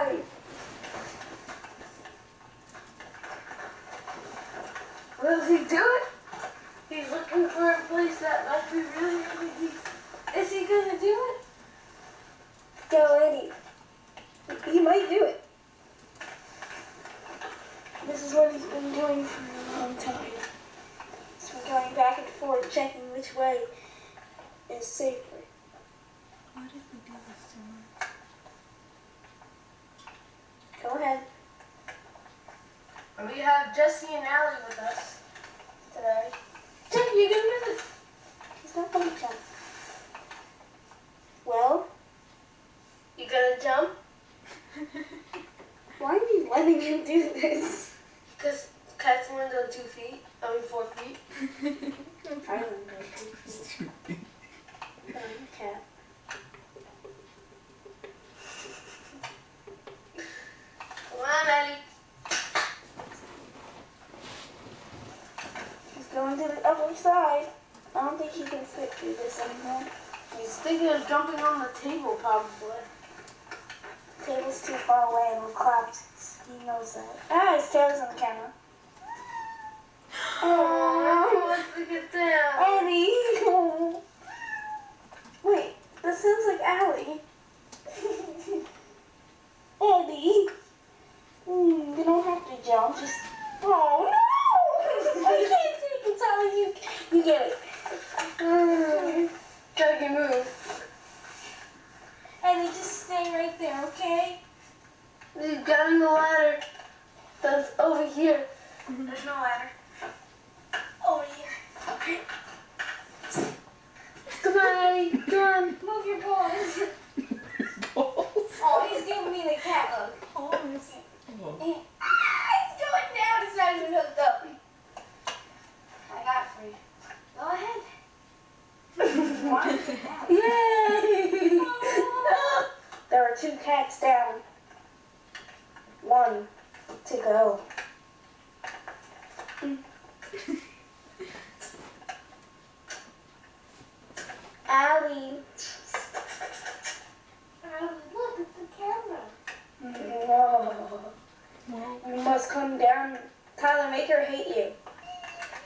outside. Will he do it? He's looking for a place that might be really, really deep. Is he gonna do it? Go, Eddie. He might do it. This is what he's been doing for a long time. He's been going back and forth, checking which way is safer. What if we do this tomorrow? Go ahead. We have Jesse and Allie with us today. Jump, you can move. He's not gonna jump. Well, You gonna jump? why are you letting him do this? Because cats only go 2 feet. 4 feet. I don't know. Cat. Come on, Eddie. He's going to the other side. I don't think he can fit through this anymore. He's thinking of jumping on the table, probably. The table's too far away and will collapse. He knows that. Ah, his tail's on the camera. Oh, he wants to get down. Eddie! Wait, that sounds like Allie. Eddie! You don't have to jump, just... Oh, no! I can't take it, Tyler. You get it. Gotta move. Eddie, just stay right there, okay? He's got the ladder. That's over here. There's no ladder. Over here. Come on, Eddie. Come on. Move your paws. Balls. Oh, he's giving me the cat hug. Balls. Oh. It's going down. It's not even hooked up. I got it for you. Go ahead. Yay! There were 2 cats down. 1 to go. Allie. Allie, look, it's the camera. No. You must come down. Tyler, make her hate you.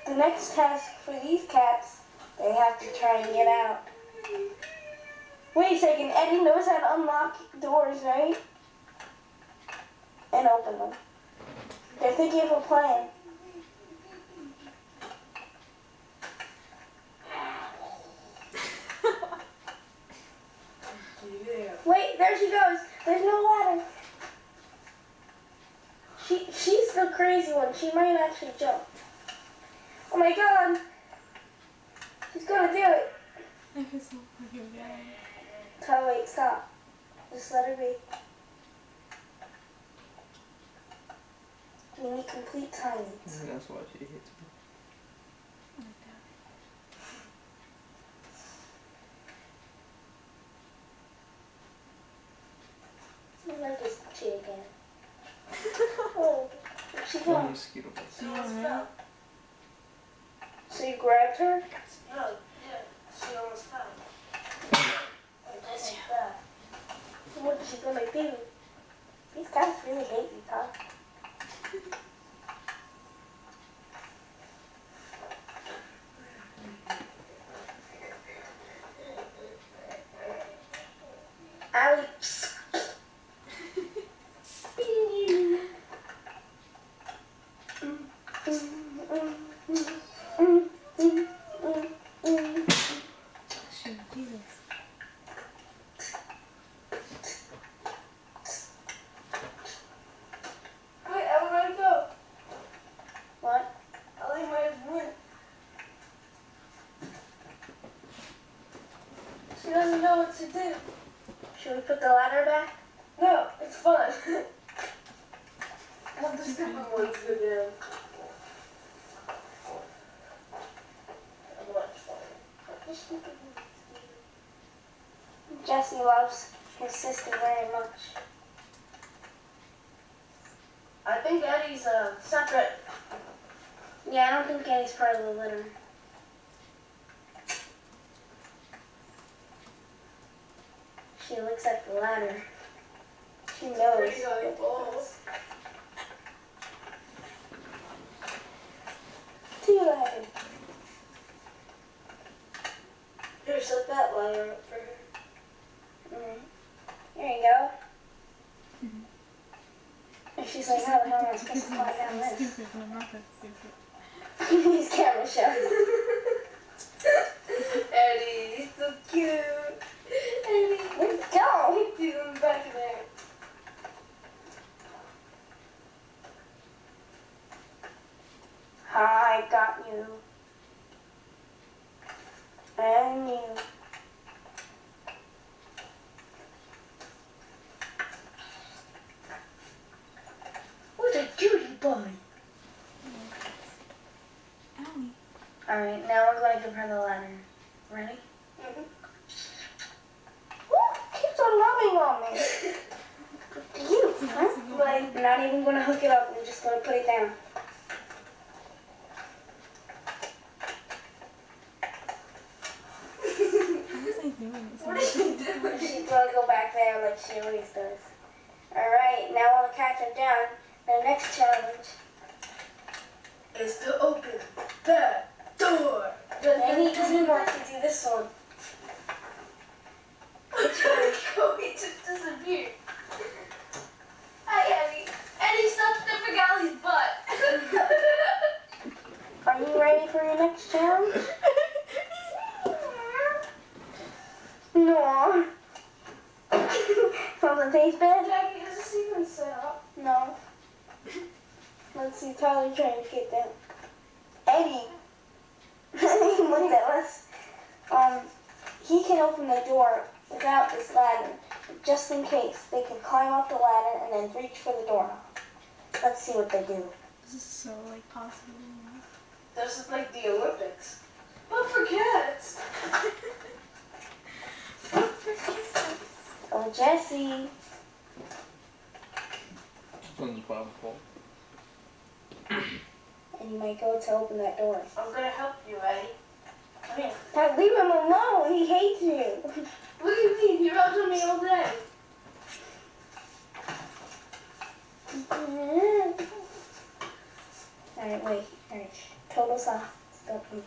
The next task for these cats, they have to try and get out. Wait a second, Eddie knows how to unlock doors, right? And open them. They're thinking of a plan. Wait, there she goes. There's no ladder. She's the crazy one. She might actually jump. Oh my god. She's gonna do it. I feel so fucking bad. Tyler, wait, stop. Just let her be. You need complete silence. That's why she hits me. Let this chick again. Oh, where'd she go? Mosquito bites. She almost fell. So you grabbed her? No, yeah. She almost fell. Like that. What's she gonna do? These guys really hate you, Todd. Allie. Shouldn't do this. Wait, everybody go. What? Ellie might win. She doesn't know what to do. Should we put the ladder back? No, it's fun. Have the stupid ones go down. Jesse loves his sister very much. I think Eddie's separate. Yeah, I don't think Eddie's part of the litter. She looks at the ladder. She knows. Pretty high balls. $2. Here, set that ladder up for her. There you go. And she's like, how the hell am I supposed to climb down I'm this? stupid, but I'm not that stupid. These camera shots. Eddie, he's so cute. Eddie, Let's go. he's in the back of there. I got you. And you. What a cutie boy. Owie. Alright, now we're going to give her the ladder. Ready? Mm-hmm. Who keeps on rubbing on me? You, huh? Like, I'm not even going to hook it up. I'm just going to put it down. How was I doing this? what is she doing? She's going to go back there like she always does. Alright, now all the cats are down. The next challenge. Is to open that door. I need teamwork to do this one. Kobe just disappeared. Hi, Eddie. Eddie, stop sniffing Allie's butt. Are you ready for your next challenge? No. Does it taste bad? Jackie, is this even set up? No. Let's see Tyler trying to get down. Eddie. He looked at us. He can open the door without this ladder, just in case. They can climb up the ladder and then reach for the doorknob. Let's see what they do. This is so like possible. This is like the Olympics. But for cats. Oh, Jesse. This one's powerful. And you might go to open that door. I'm gonna help you, Eddie. Come here. Now leave him alone. He hates you. What do you mean? He rubs on me all day. Alright, wait. Alright. Total soft. Stop him.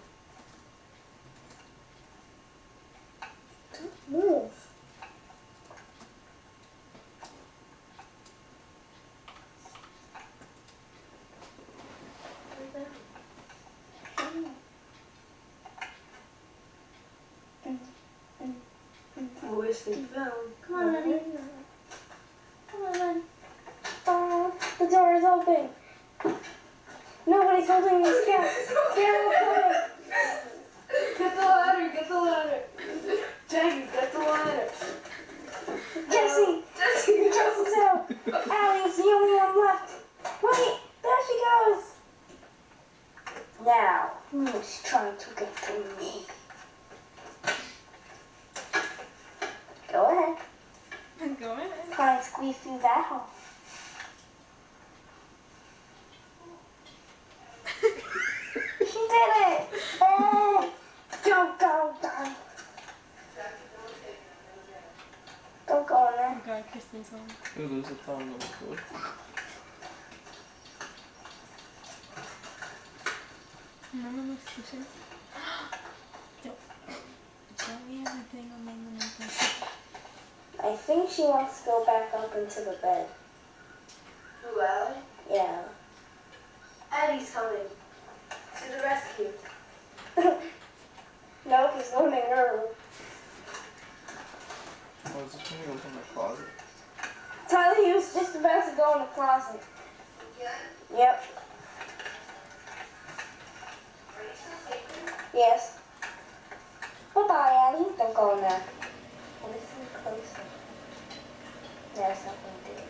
Don't move. Boys they found. Come on, Eddie. Come on, Eddie. Oh, the door is open. Nobody's holding these cats. They're open. Get the ladder, get the ladder. Jackie, get the ladder. Jesse. Jesse, Jesse's out. Allie's the only one left. Wait, there she goes. Now, who's trying to get to me? Go ahead. Go ahead. Try and squeeze through that hole. She did it! Oh, go, go, go. Don't go in there. Oh god, Kristen's home. Ooh, there's a thumb on the foot. Remember my station? Don't we have a thing on the I think she wants to go back up into the bed. Who, Allie? Yeah. Eddie's coming. To the rescue. No, he's going in her room. Oh, is this when you open the closet? Tyler, he was just about to go in the closet. Yeah. Yep. Are you still sleeping? Yes. Bye-bye, Annie. Don't go in there. Listen closer. There's something to do.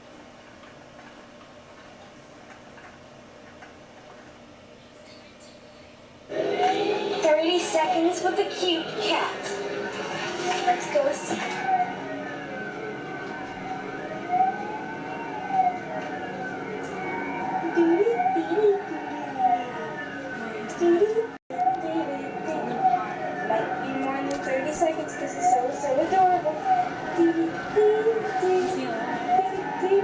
Seconds with a cute cat. Let's go see. Might be more than 30 seconds because it's so adorable. See you later.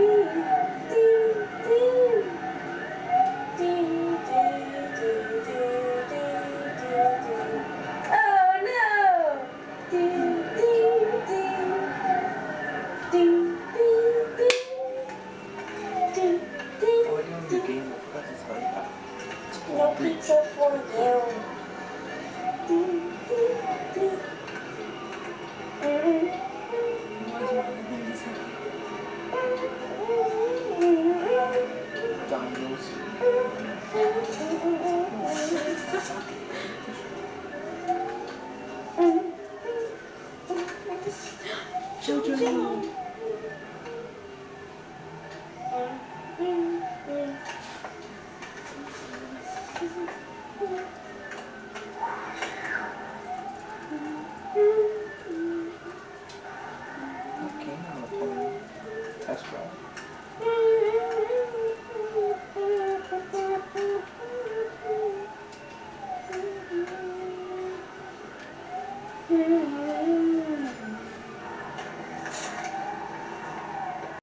June.